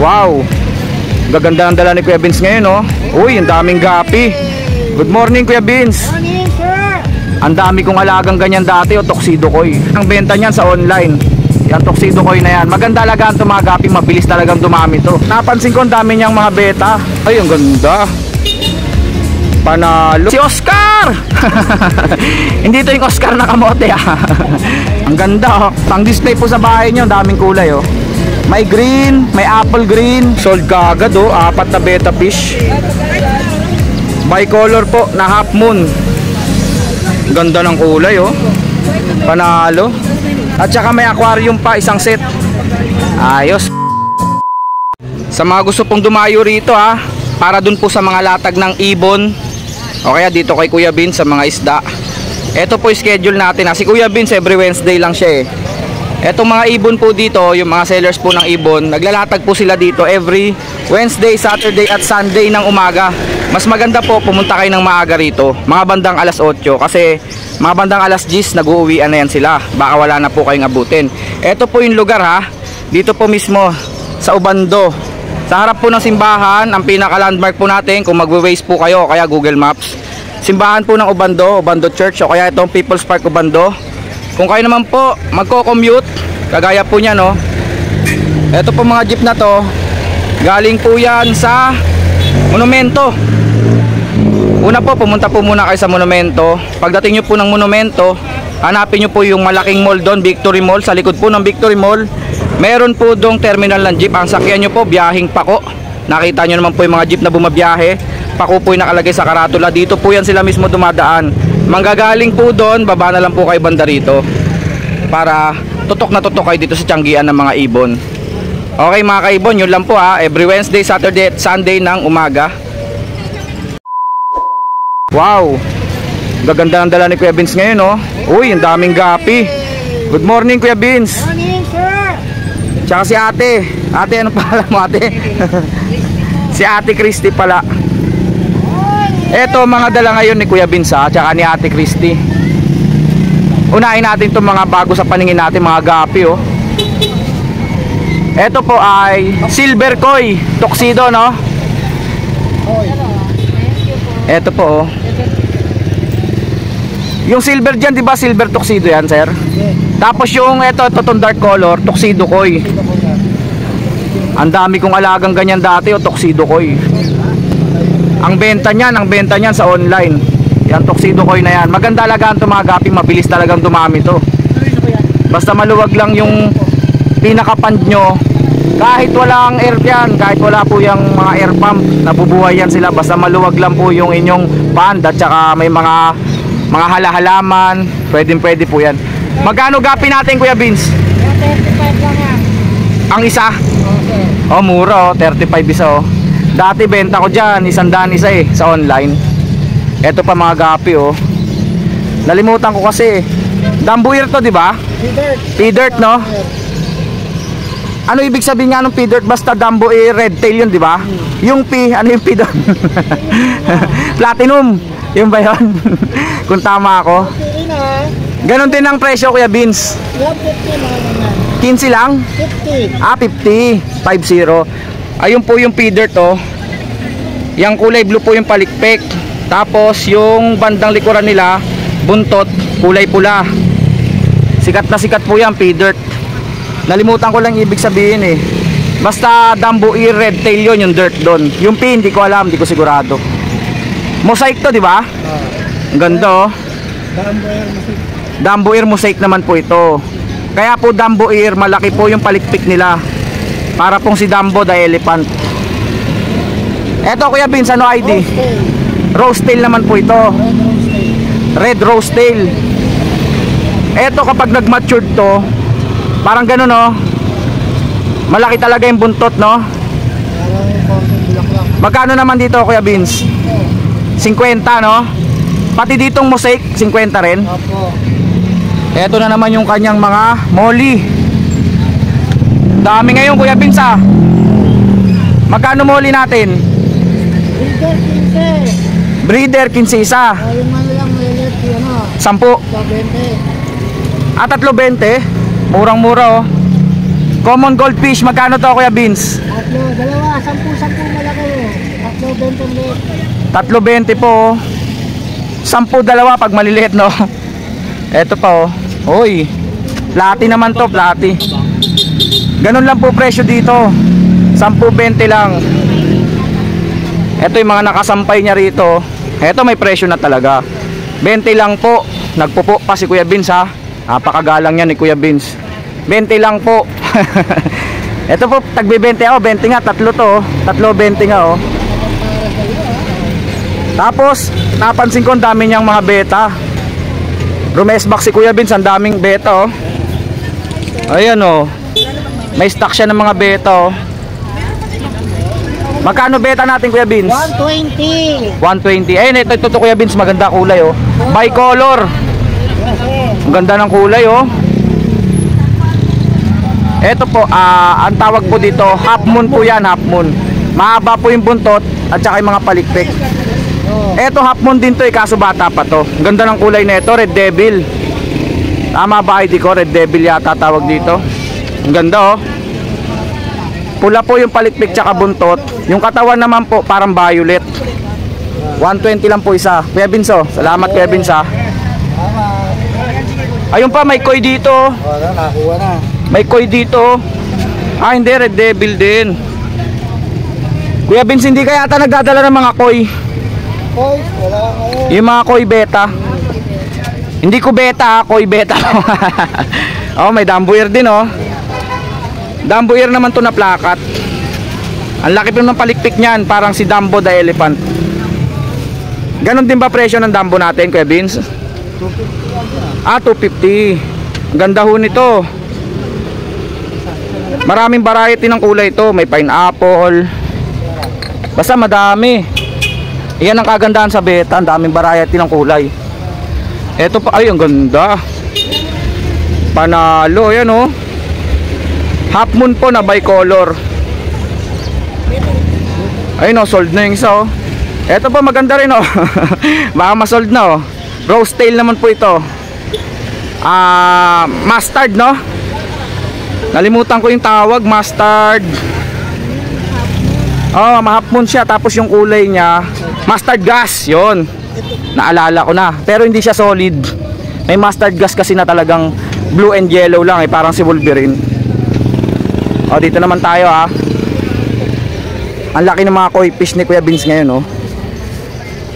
Wow, gaganda ng dala ni Kuya Vince ngayon, oh. Uy, ang daming gapi. Good morning, Kuya Vince. Morning, sir. Ang dami kong alagang ganyan dati, oh, tuxedo koi. Ang benta niyan sa online. Yan, tuxedo koi na yan. Maganda alagaan itong mga gapi, mabilis talagang dumami to. Napansin ko, ang dami niyang mga beta. Ay, ang ganda. Panalo. Si Oscar! Hindi ito yung Oscar na kamote, ah. Ang ganda, oh. Pang display po sa bahay niyo, ang daming kulay, oh. May green, may apple green. Sold kagad, oh. 4 na beta fish. Bicolor po na half moon. Ganda ng kulay, oh. Panalo. At saka may aquarium pa, isang set. Ayos. Sa mga gusto pong dumayo rito, ha, para dun po sa mga latag ng ibon, o kaya dito kay Kuya Vince sa mga isda. Ito po yung schedule natin, ha. Si Kuya Vince every Wednesday lang siya, eh. Etong mga ibon po dito, yung mga sellers po ng ibon, naglalatag po sila dito every Wednesday, Saturday at Sunday ng umaga. Mas maganda po pumunta kayo ng maaga rito, mga bandang alas 8, kasi mga bandang alas 10 nag-uuwian na yan sila, baka wala na po kayong abutin. Ito po yung lugar, ha, dito po mismo sa Ubando, sa harap po ng simbahan. Ang pinaka landmark po natin kung magwe-waze po kayo, kaya Google Maps, simbahan po ng Ubando, Ubando Church, o kaya itong People's Park Ubando. Kung kayo naman po magko-commute, kagaya po niya, no, ito po mga jeep na to, galing po yan sa Monumento. Una po, pumunta po muna kayo sa Monumento. Pagdating nyo po ng Monumento, hanapin nyo po yung malaking mall doon, Victory Mall. Sa likod po ng Victory Mall, meron po dong terminal ng jeep. Ang sakyan nyo po, biyahing Pako. Nakita nyo naman po yung mga jeep na bumabiyahe. Pako po yung nakalagay sa karatula. Dito po yan sila mismo dumadaan. Manggagaling po doon, baba na lang po kayo banda rito, para tutok na tutok kayo dito sa tiyanggian ng mga ibon. Okay mga kaibon, yun lang po, ha. Every Wednesday, Saturday at Sunday ng umaga. Wow, gaganda ng dala ni Kuya Vince ngayon, oh. Uy, ang daming gapi. Good morning, Kuya Vince. Morning, sir. Tsaka si ate. Ate, ano pala mo, ate? Si Ate Christy pala. Eto mga dala ngayon ni Kuya Vince, ha, tsaka ni Ate Christy. Unahin natin itong mga bago sa paningin natin, mga gapi, oh. Eto po ay silver koi, tuxedo, no? Eto po, oh. Yung silver dyan, di ba silver tuxedo yan, sir? Tapos yung eto, itong dark color, tuxedo koi. Ang dami kong alagang ganyan dati, oh, tuxedo koi. Ang benta niyan sa online. Yan, tuxedo koi na yan. Maganda alagaan itong mga gapi, mabilis talagang dumami to. Basta maluwag lang yung pinaka-pond nyo. Kahit walang air yan, kahit wala po yung mga air pump, nabubuhay yan sila. Basta maluwag lang po yung inyong pond, at saka may mga halahalaman, pwede po yan. Magkano gapi natin, Kuya Vince? 35 lang yan. Ang isa? Okay. Oh, mura, oh, 35 isa, oh. Dati benta ko dyan, 100 isa, eh, sa online. Eto pa mga gapi, oh. Nalimutan ko kasi. Dambuir to, di ba? P-dirt, no? Ano ibig sabihin nga ng P-dirt? Basta dambuir, red tail yun, di ba? Yung P, ano yung P doon? Platinum. Yung ba yun? Kung tama ako. Ganon din ang presyo, Kuya Vince. 15 lang? 50. Ah, 50. 50. Ayun po yung P-dirt, oh. Yung kulay blue po yung palikpik. Tapos yung bandang likuran nila, buntot, kulay pula. Sikat na sikat po yan, P-dirt. Nalimutan ko lang ibig sabihin, eh. Basta dambuir, red tail yun, yung dirt doon. Yung P, hindi ko alam, hindi ko sigurado. Mosaic to, di ba? Ang ganda, oh. Dambuir mosaic naman po ito. Kaya po dambuir, malaki po yung palikpik nila. Para pong si Dumbo the elephant. Eto, Kuya Vince, ano ID? Rose tail naman po ito. Red rose tail. Eto, kapag nag-matured to, parang gano'n, no? Malaki talaga yung buntot, no? Magkano naman dito, Kuya Vince? 50, no? Pati ditong mosaic, 50 rin. Eto na naman yung kanyang mga molly. Dami ngayon, Kuya Vince, ah. Magkano molly natin? Breeder 15 isa. Yung ano lang, may 10. 10. 20. At 3.20. Murang mura, oh. Common goldfish, magkano to Kuya Vince? Tatlo, dalawa, 10-10 malaki. Tatlo, 20 ulit. 3.20 po. 10 dalawa pag maliliit, no? Eto pa, oh. Hoy. Plati naman to, plati. Ganun lang po presyo dito. 10.20 lang. Eto yung mga nakasampay niya rito. Eto may presyo na talaga. 20 lang po. Nagpupo pa si Kuya Vince, ha. Napakagalang yan ni Kuya Vince. 20 lang po. Ito po, tagbe-20 ako. 20 nga, tatlo to. Tatlo 20 nga, oh. Tapos, napansin ko ang dami niyang mga beta. Rumesbak si Kuya Vince, ang daming beta, oh. Ayan, oh. May stock siya ng mga beta, oh. Magkano beta natin, Kuya Vince? 120. 120. Ayun, ito Kuya Vince, maganda kulay, oh. Bicolor. Ang ganda ng kulay, oh. Ito po, ang tawag po dito, half moon po yan, half moon. Mahaba po yung buntot at saka yung mga palikpik. Ito half moon din to, kaso bata pa to. Ang ganda ng kulay na ito, red devil. Tama ba ID ko? Red devil yata tawag dito. Ang ganda, oh. Pula po yung palikpik tsaka buntot. Yung katawan naman po parang violet. 120 lang po isa. Kuya Vince, oh. Salamat Kuya Vince, ha. Ayun pa, may koi dito. Nakuha na. May koi dito. Ah, hindi, red devil din. Kuya Vince, hindi kaya ata nagdadala ng mga koi? Hoy, wala ngayon. Yung mga koi beta. Hindi ko beta, ha? Koi beta. Oh, may dambuyer din, oh. Dambuyer naman to na plakat. Ang laki po ng palikpik niyan, parang si Dumbo the elephant. Ganon din ba presyo ng Dumbo natin, Kuya Vince? 250. Ang ganda ho nito. Maraming variety ng kulay ito. May pineapple. Basta madami. Iyan ang kagandahan sa beta. Ang daming variety ng kulay. Ito pa. Ay, ang ganda. Panalo. Ayan, oh. Half moon po na bicolor. Ayun, oh. Sold na yung isa, oh. Ito pa maganda rin, oh. Baka masold na, oh. Rose tail naman po ito. Mustard, no? Nalimutan ko yung tawag, mustard. Oh, ma-half moon siya. Tapos yung kulay niya, mustard gas, yon. Naalala ko na. Pero hindi siya solid. May mustard gas kasi na talagang blue and yellow lang, eh. Parang si Wolverine. Oh, dito naman tayo, ha. Ang laki ng mga koi fish ni Kuya Vince ngayon, oh.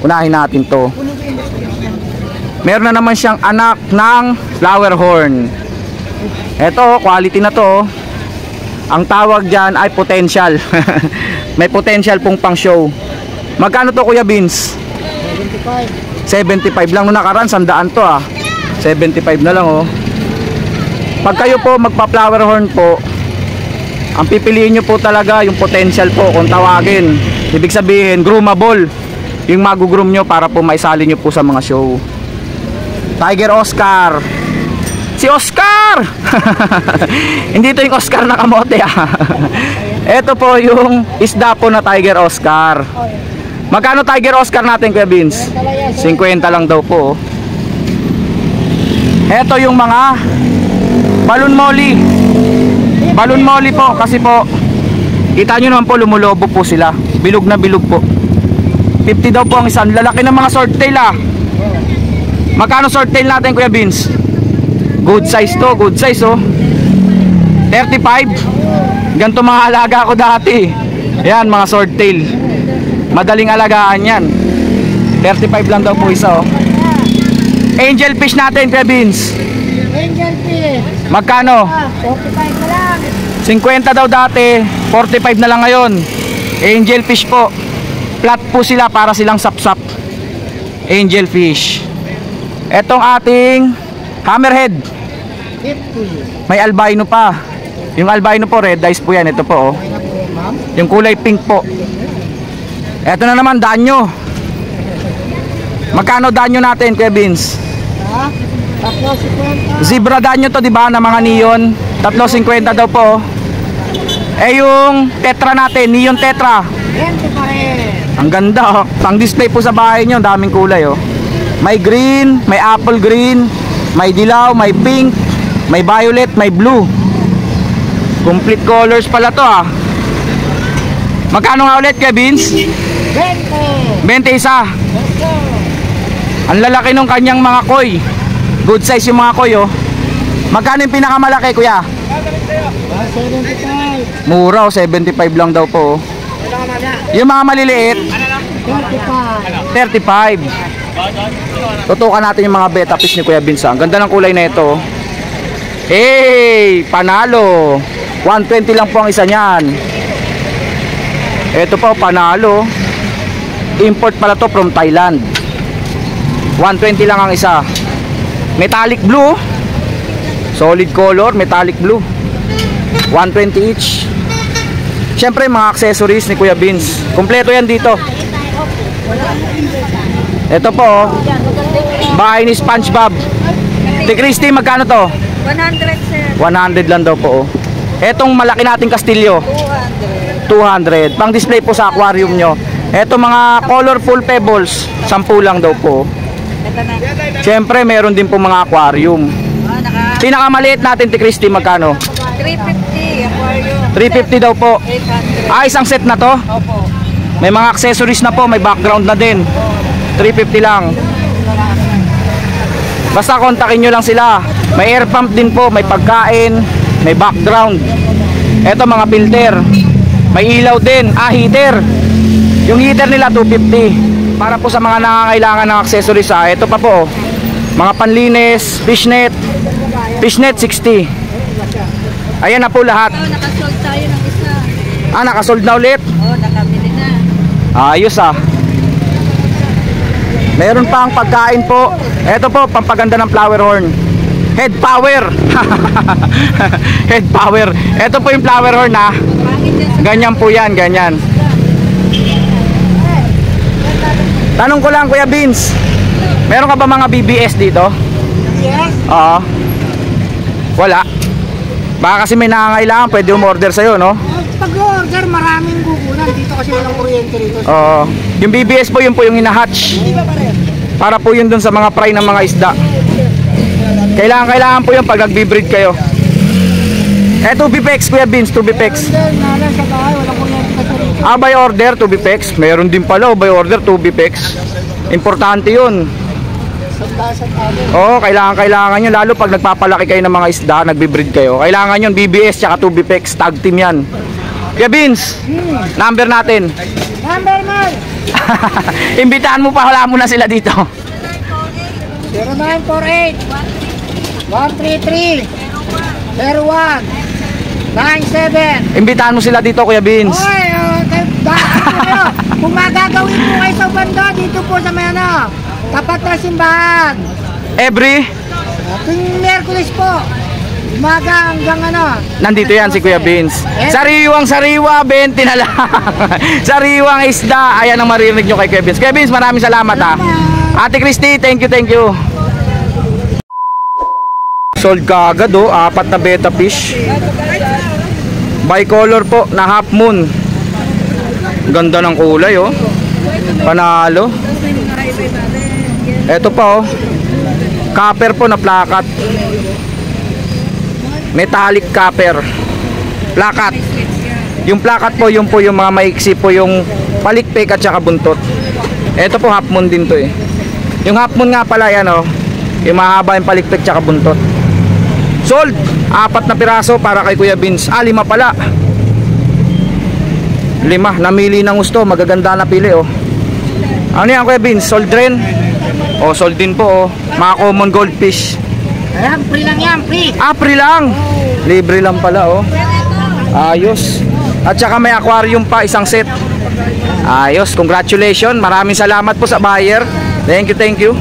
Unahin natin to. Meron na naman siyang anak ng flower horn. Ito, quality na to. Ang tawag dyan ay potential. May potential pong pang show. Magkano to, Kuya Vince? 75. 75 lang. Nung nakaraan, 100 to, ah. 75 na lang, oh. Pag kayo po magpa-flower horn po, ang pipiliin nyo po talaga yung potential po kung tawagin. Ibig sabihin, groomable. Yung magugroom nyo para po maisali nyo po sa mga show. Tiger Oscar. Si Oscar! Hindi ito yung Oscar na kamote, ah. Ito po yung isda po na Tiger Oscar. Magkano Tiger Oscar natin, Kuya Vince? 50 lang daw po, oh. Ito yung mga balon molly. Balon molly po, kasi po kita nyo naman po, lumulobo po sila. Bilog na bilog po. 50 daw po ang isang. Lalaki ng mga swordtail, ah. Magkano swordtail natin, Kuya Vince? Good size to, good size, oh. 35. Ganito mga alaga ko dati. Yan, mga swordtail. Madaling alagaan yan. 35 lang daw po isa, oh. Angel fish natin, Kuya Vince. Angel fish. Magkano? 45 na lang. 50 daw dati, 45 na lang ngayon. Angel fish po. Flat po sila, para silang sapsap. Angel fish. Etong ating hammerhead. 50. May albino pa. Yung albino po, red eyes po yan. Ito po, oh. Yung kulay pink po. Eto na naman, danyo. Magkano danyo natin, Kuya Vince? Ha? 350. Zebra danyo to, diba, na mga neon. 350 daw po, oh. Eh yung tetra natin, neon tetra. 20 pa rin. Ang ganda, oh. Pang display po sa bahay nyo, daming kulay, oh. May green, may apple green, may dilaw, may pink, may violet, may blue. Complete colors pala to ah. Magkano nga ulit kay Vince? 20. 20 isa. Ang lalaki nung kanyang mga koi. Good size yung mga koi oh. Magkano yung pinakamalaki kuya? 75. Mura oh, 75 lang daw po oh. Yung mga maliliit 35. 35. Tutukan natin yung mga beta fish ni Kuya Vince. Ang ganda ng kulay na ito. Hey, panalo. 120 lang po ang isa niyan. Ito po, panalo. Import pala to from Thailand. 120 lang ang isa. Metallic blue. Solid color, metallic blue. 120 each. Siyempre mga accessories ni Kuya Vince. Kompleto yan dito. Ito po oh. Bahay ni SpongeBob. Di Christy, magkano to? 100 sir. 100 lang daw po oh. Etong malaki nating kastilyo 200. Pang display po sa aquarium nyo. Eto mga colorful pebbles 10 lang daw po. Ito na. Siyempre meron din po mga aquarium. Pinakamaliit natin ti Christy, magkano? 350 aquarium. 350 daw po. 800. Isang set na to. Opo. May mga accessories na po, may background na din. 350 lang. Basta kontakin nyo lang sila. May air pump din po, may pagkain, may background. Eto mga filter. May ilaw din, heater. Yung heater nila 250. Para po sa mga nangangailangan ng accessories ito pa po. Mga panlinis, fishnet. Fishnet 60. Ayan na po lahat. Oh, nakasold tayo ng isa. Nakasold na ulit. Oh, nakabili na. Ayos Meron pang pagkain po. Ito po, pampaganda ng flower horn. Head power. Head power. Ito po yung flower horn ha. Pangit yan. Ganyan po yan, ganyan. Tanong ko lang Kuya Vince, meron ka ba mga BBS dito? Yes. Oo. Wala. Baka kasi may nangangailangan, pwede umorder sa'yo, no? Pag-order, maraming kukunan. Dito kasi walang kuryente rito. Oo. Yung BBS po, yun po yung hinahatch. Para po yun dun sa mga fry ng mga isda. Kailangan po yun pag nagbe-breed kayo. Tubipex, Kuya Vince, Tubipex. Order na lang sa bahay, walang kuryente kasi rito. By order, Tubipex. Meron din pala, by order, Tubipex. Importante yun. Sandasan tayo. Oo, kailangan nyo. Lalo pag nagpapalaki kayo ng mga isda, nagbe-breed kayo. Kailangan yun, BBS tsaka Tubipex. Tag team yan. Kuya Vince, number natin. Number man! Imbitahan mo pa, wala mo na sila dito. 0948 133 01 97. Imbitahan mo sila dito, Kuya Vince. Oy, kung magagawin po kayo sa banda, dito po sa may tapat na simbahan. Every, Tuwing Miyerkules po, umaga hanggang nandito yan si Kuya Vince. Sariwang sariwa, 20 na lang. Sariwang isda. Ayan ang maririnig nyo kay Kuya Vince. Kuya Vince, maraming salamat ha. Ate Christy, thank you. Sold ka agad oh, 4 na beta fish. Bicolor po na half moon. Ganda ng kulay oh. Panalo. Ito pa oh. Copper po na plakat. Metallic copper. Plakat. Yung plakat po, yung mga maiksi po yung palikpik at saka buntot. Ito po half moon din to eh. Yung half moon nga pala yan oh. Yung mahaba yung palikpik at saka buntot. Sold. 4 na piraso para kay Kuya Vince. 5 pala. 5. Namili ng gusto. Magaganda na pili oh. Ano yan Kuya Vince? Sold rin? Oh, sold din po oh. Mga common goldfish. Ayan, free lang yan, free. Free lang. Libre lang pala oh. Ayos. At saka may aquarium pa, isang set. Ayos. Congratulations. Maraming salamat po sa buyer. Thank you.